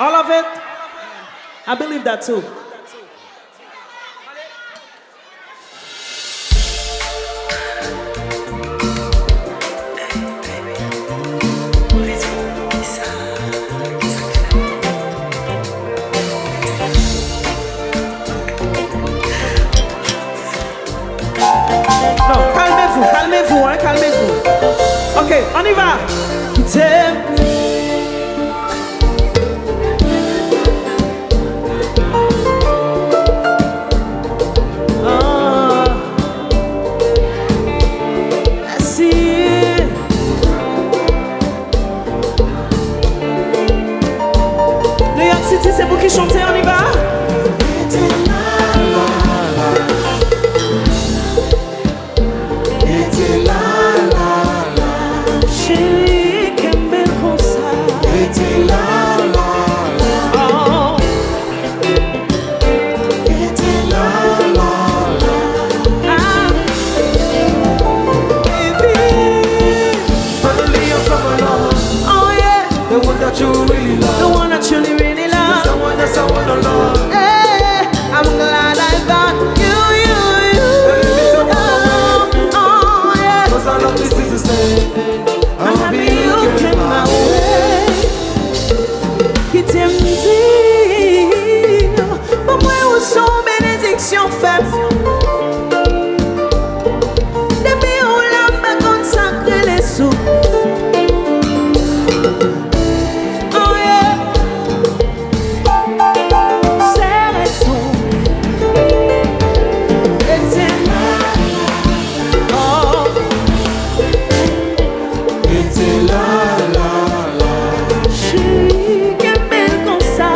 All of it? I believe that too. Non, calmez-vous, calmez-vous, hein, calmez-vous. Ok, on y va. Qui t'aime. C'est vous qui chantez, on y va. Chérie, qu'elle m'aime comme ça. Oh. Ah. Baby. Finally I'm from alone. Oh yeah. The one that you really love. The one that you really love. Someone that's I wanna love. Hey, I'm glad I got you. Oh, yeah. 'Cause I love this is the same. I'm happy you came my way. Qui t'aime dire, pour moi, où sont bénédictions faites. Depuis où l'homme a consacré les sous. Oh yeah. C'est raison. Oh. Chérie, qu'elle m'aime comme ça.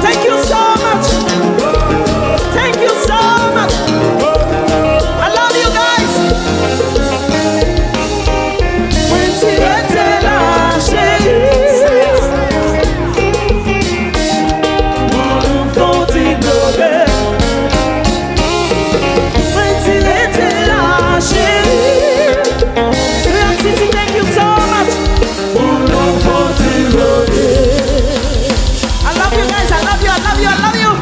Thank you so much. Thank you so much. I love you guys. When tu étais là, chérie, when tu étais là, chérie, thank you so much. I love you guys. I love you. I love you. I love you.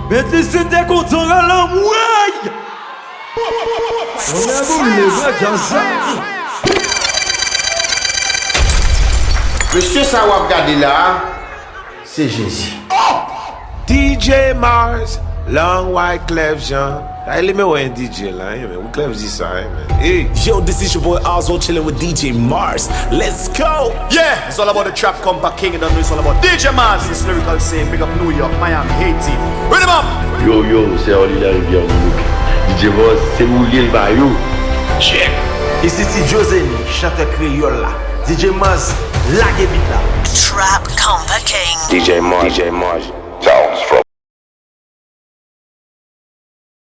Bently's c'était content à la mouille. On a voulu les vrais dans ça. Monsieur ça wap gade là, c'est Jésus. DJ Mars, Long White Clef Jean. I let me one DJ line, man. We Clef this side, man. Hey. Yo, this is your boy Ozzo chilling with DJ Mars. Let's go! Yeah, it's all about the trap Kompa King, and it's all about DJ Mars, this lyrical saying, big up New York, Miami, Haiti. Bring them up! Yo yo, c'est Oli la rivière Moulouk. DJ Boss, c'est Mouli le Bayou. Check. Ici c'est Joseni, chanteur créole là. DJ Mars, la bit là. Trap Kompa King. DJ Mars. Sounds from